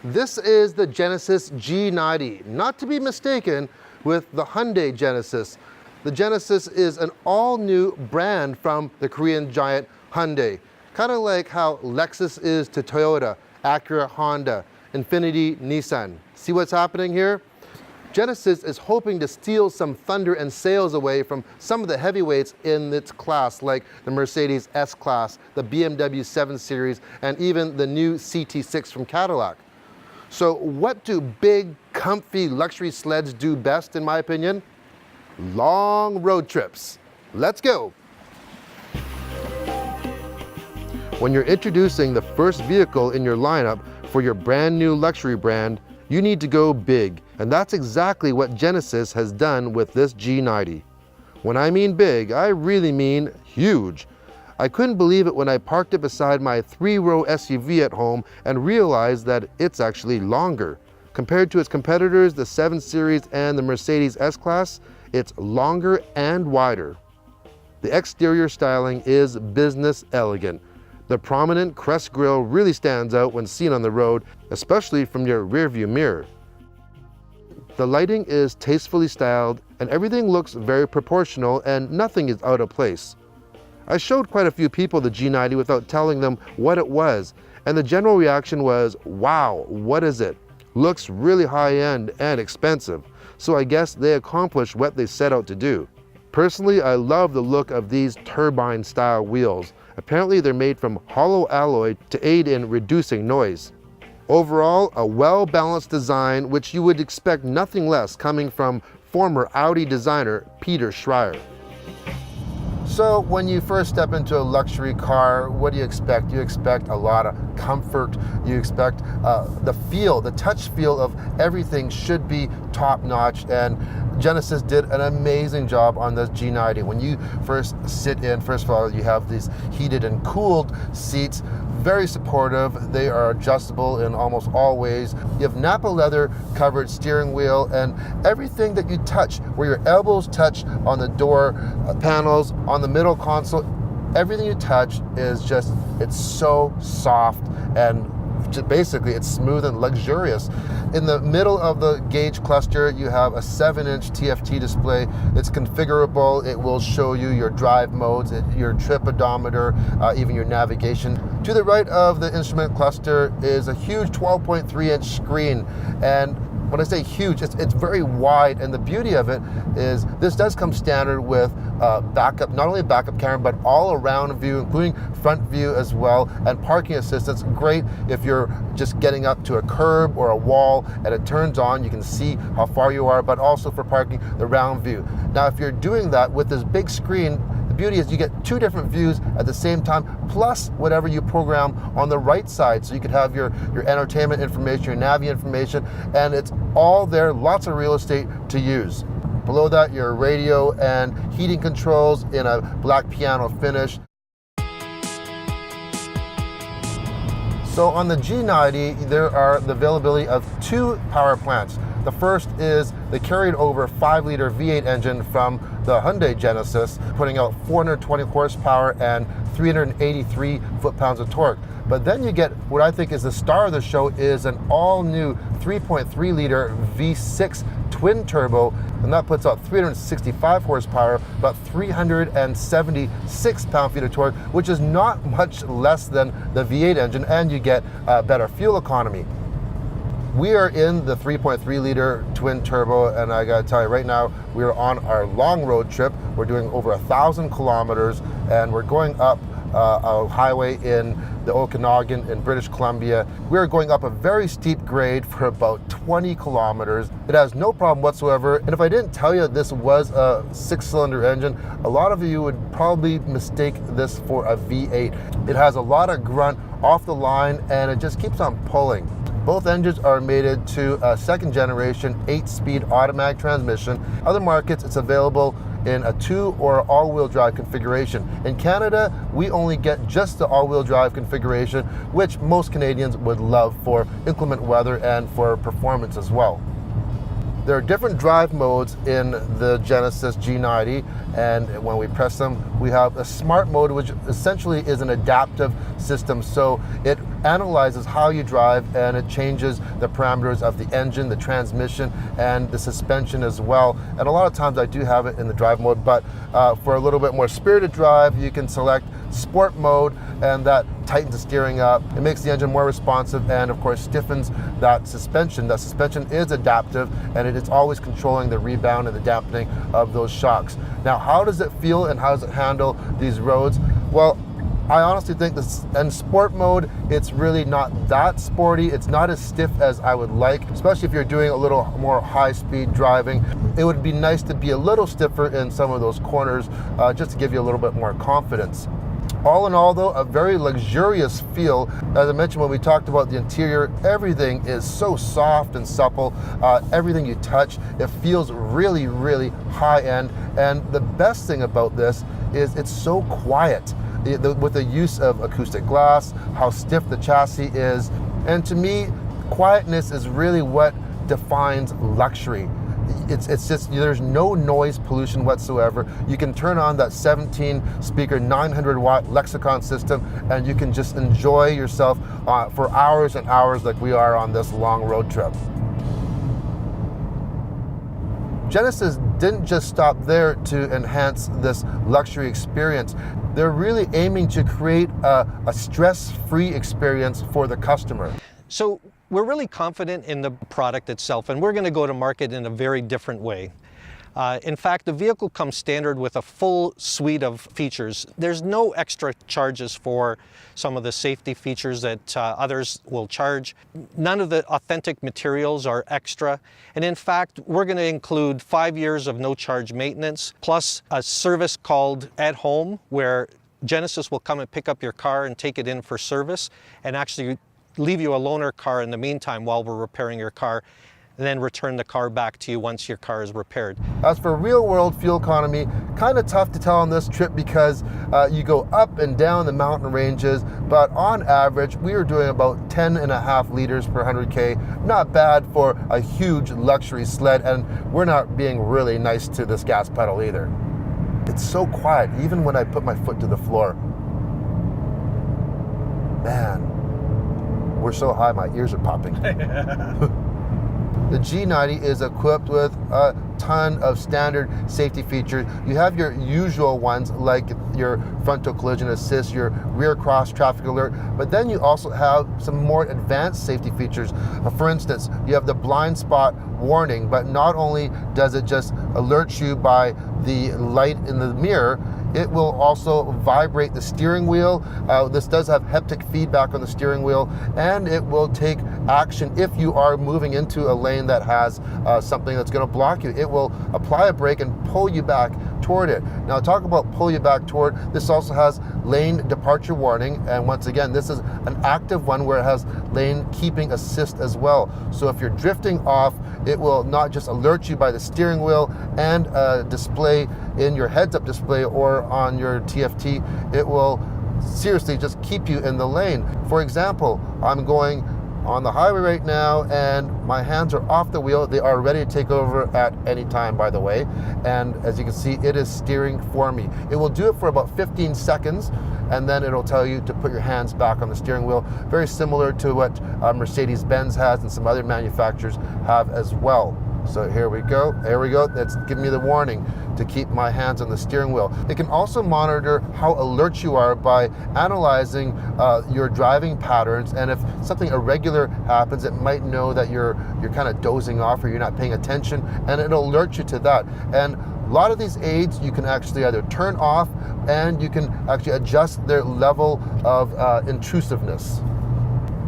This is the Genesis G90, not to be mistaken with the Hyundai Genesis. The Genesis is an all-new brand from the Korean giant Hyundai, kind of like how Lexus is to Toyota, Acura, Honda, Infiniti, Nissan. See what's happening here? Genesis is hoping to steal some thunder and sales away from some of the heavyweights in its class, like the Mercedes S-Class, the BMW 7 Series, and even the new CT6 from Cadillac. So what do big, comfy luxury sleds do best, in my opinion? Long road trips. Let's go. When you're introducing the first vehicle in your lineup for your brand new luxury brand, you need to go big, and that's exactly what Genesis has done with this G90. When I mean big, I really mean huge. I couldn't believe it when I parked it beside my 3-row SUV at home and realized that it's actually longer. Compared to its competitors, the 7 Series and the Mercedes S-Class, it's longer and wider. The exterior styling is business elegant. The prominent crest grille really stands out when seen on the road, especially from your rearview mirror. The lighting is tastefully styled and everything looks very proportional and nothing is out of place. I showed quite a few people the G90 without telling them what it was, and the general reaction was, wow, what is it? Looks really high-end and expensive, so I guess they accomplished what they set out to do. Personally, I love the look of these turbine-style wheels. Apparently they're made from hollow alloy to aid in reducing noise. Overall, a well-balanced design which you would expect nothing less coming from former Audi designer Peter Schreier. So when you first step into a luxury car, what do you expect? You expect a lot of comfort. You expect the touch feel of everything should be top-notch, and Genesis did an amazing job on this G90. When you first sit in, first of all, you have these heated and cooled seats, very supportive. They are adjustable in almost all ways. You have Napa leather covered steering wheel, and everything that you touch, where your elbows touch on the door panels, on the middle console, everything you touch is just, it's so soft and basically it's smooth and luxurious. In the middle of the gauge cluster, you have a 7-inch TFT display. It's configurable. It will show you your drive modes, your trip odometer, even your navigation. To the right of the instrument cluster is a huge 12.3-inch screen, and when I say huge, it's very wide, and the beauty of it is this does come standard with backup, not only a backup camera, but all around view, including front view as well, and parking assistance. Great if you're just getting up to a curb or a wall and it turns on, you can see how far you are, but also for parking, the round view. Now, if you're doing that with this big screen, the beauty is you get 2 different views at the same time, plus whatever you program on the right side. So you could have your entertainment information, your Navi information, and it's all there, lots of real estate to use. Below that, your radio and heating controls in a black piano finish. So on the G90, there are the availability of 2 power plants. The first is the carried over 5-liter V8 engine from the Hyundai Genesis, putting out 420 horsepower and 383 foot-pounds of torque. But then you get what I think is the star of the show is an all-new 3.3-liter V6 twin turbo, and that puts out 365 horsepower, about 376 pound-feet of torque, which is not much less than the V8 engine, and you get better fuel economy. We are in the 3.3-liter twin turbo, and I gotta tell you right now, we are on our long road trip. We're doing over 1,000 kilometers, and we're going up a highway in the Okanagan in British Columbia. We are going up a very steep grade for about 20 kilometers. It has no problem whatsoever, and if I didn't tell you this was a 6-cylinder engine, a lot of you would probably mistake this for a V8. It has a lot of grunt off the line, and it just keeps on pulling. Both engines are mated to a 2nd generation 8-speed automatic transmission. Other markets, it's available in a 2 or all-wheel drive configuration. In Canada, we only get just the all-wheel drive configuration, which most Canadians would love for inclement weather and for performance as well. There are different drive modes in the Genesis G90, and when we press them, we have a smart mode, which essentially is an adaptive system. So it analyzes how you drive, and it changes the parameters of the engine, the transmission, and the suspension as well. And a lot of times I do have it in the drive mode, but for a little bit more spirited drive, you can select sport mode, and that tightens the steering up. It makes the engine more responsive, and of course stiffens that suspension. That suspension is adaptive, and it is always controlling the rebound and the dampening of those shocks. Now, how does it feel and how does it handle these roads? Well, I honestly think this, in sport mode, it's really not that sporty. It's not as stiff as I would like, especially if you're doing a little more high-speed driving. It would be nice to be a little stiffer in some of those corners, just to give you a little bit more confidence. All in all though, a very luxurious feel. As I mentioned when we talked about the interior, everything is so soft and supple. Everything you touch, it feels really, really high end. And the best thing about this is it's so quiet. With the use of acoustic glass, how stiff the chassis is. And to me, quietness is really what defines luxury. It's just, there's no noise pollution whatsoever. You can turn on that 17 speaker 900 watt Lexicon system, and you can just enjoy yourself for hours and hours like we are on this long road trip. Genesis didn't just stop there to enhance this luxury experience. They're really aiming to create a stress-free experience for the customer. So we're really confident in the product itself, and we're going to go to market in a very different way. In fact, the vehicle comes standard with a full suite of features. There's no extra charges for some of the safety features that others will charge. None of the authentic materials are extra. And in fact, we're going to include 5 years of no charge maintenance, plus a service called At Home, where Genesis will come and pick up your car and take it in for service, and actually leave you a loaner car in the meantime while we're repairing your car, and then return the car back to you once your car is repaired. As for real world fuel economy, kind of tough to tell on this trip because you go up and down the mountain ranges, but on average, we were doing about 10.5 liters per 100K. Not bad for a huge luxury sled, and we're not being really nice to this gas pedal either. It's so quiet, even when I put my foot to the floor. Man, we're so high, my ears are popping. The G90 is equipped with a ton of standard safety features. You have your usual ones like your frontal collision assist, your rear cross traffic alert, but then you also have some more advanced safety features. For instance, you have the blind spot warning, but not only does it just alert you by the light in the mirror, it will also vibrate the steering wheel. This does have haptic feedback on the steering wheel, and it will take action if you are moving into a lane that has something that's going to block you. It will apply a brake and pull you back toward it. Now, talk about pull you back toward, this also has lane departure warning, and once again, this is an active one where it has lane keeping assist as well. So if you're drifting off, it will not just alert you by the steering wheel and display in your heads-up display or on your TFT, it will seriously just keep you in the lane. For example, I'm going on the highway right now and my hands are off the wheel. They are ready to take over at any time, by the way. And as you can see, it is steering for me. It will do it for about 15 seconds, and then it'll tell you to put your hands back on the steering wheel. Very similar to what Mercedes-Benz has and some other manufacturers have as well. So here we go, that's giving me the warning to keep my hands on the steering wheel. It can also monitor how alert you are by analyzing your driving patterns, and if something irregular happens, it might know that you're kind of dozing off or you're not paying attention, and it'll alert you to that. And a lot of these aids you can actually either turn off, and you can actually adjust their level of intrusiveness.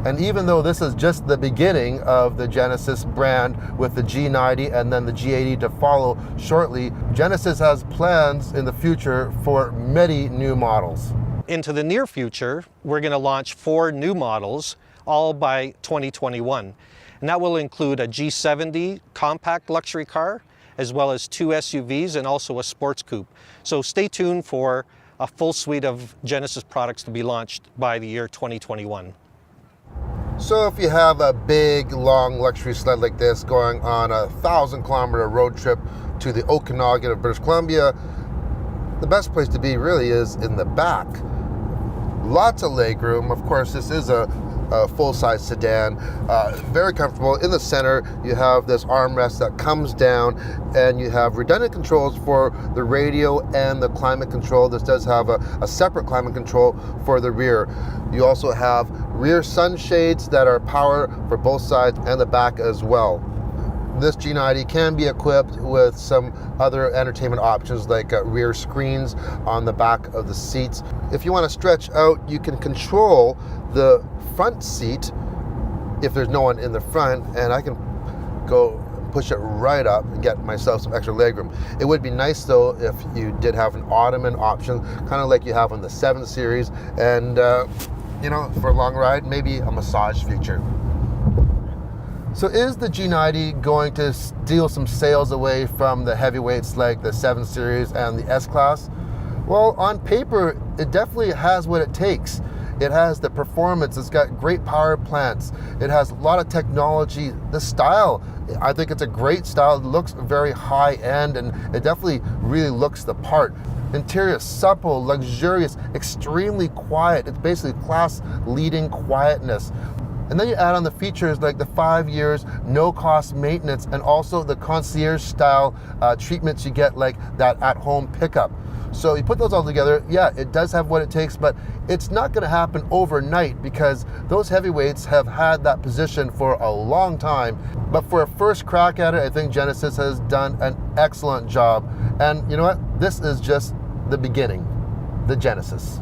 And even though this is just the beginning of the Genesis brand with the G90 and then the G80 to follow shortly, Genesis has plans in the future for many new models. Into the near future, we're going to launch 4 new models, all by 2021. And that will include a G70 compact luxury car, as well as 2 SUVs and also a sports coupe. So stay tuned for a full suite of Genesis products to be launched by the year 2021. So if you have a big, long luxury sled like this going on a 1,000-kilometer road trip to the Okanagan of British Columbia, the best place to be really is in the back. Lots of legroom. Of course, this is a full-size sedan. Very comfortable. In the center, you have this armrest that comes down, and you have redundant controls for the radio and the climate control. This does have a separate climate control for the rear. You also have rear sunshades that are power for both sides and the back as well. This G90 can be equipped with some other entertainment options like rear screens on the back of the seats. If you want to stretch out, you can control the front seat if there's no one in the front, and I can go push it right up and get myself some extra legroom. It would be nice though if you did have an ottoman option, kind of like you have on the 7 Series, and you know, for a long ride, maybe a massage feature. So is the G90 going to steal some sales away from the heavyweights like the 7 Series and the S-Class? Well, on paper, it definitely has what it takes. It has the performance, it's got great power plants, it has a lot of technology. The style, I think it's a great style. It looks very high-end, and it definitely really looks the part. Interior supple, luxurious, extremely quiet. It's basically class-leading quietness. And then you add on the features like the 5 years, no-cost maintenance, and also the concierge-style treatments you get, like that at-home pickup. So you put those all together, yeah, it does have what it takes, but it's not going to happen overnight because those heavyweights have had that position for a long time. But for a first crack at it, I think Genesis has done an excellent job. And you know what? This is just the beginning, the Genesis.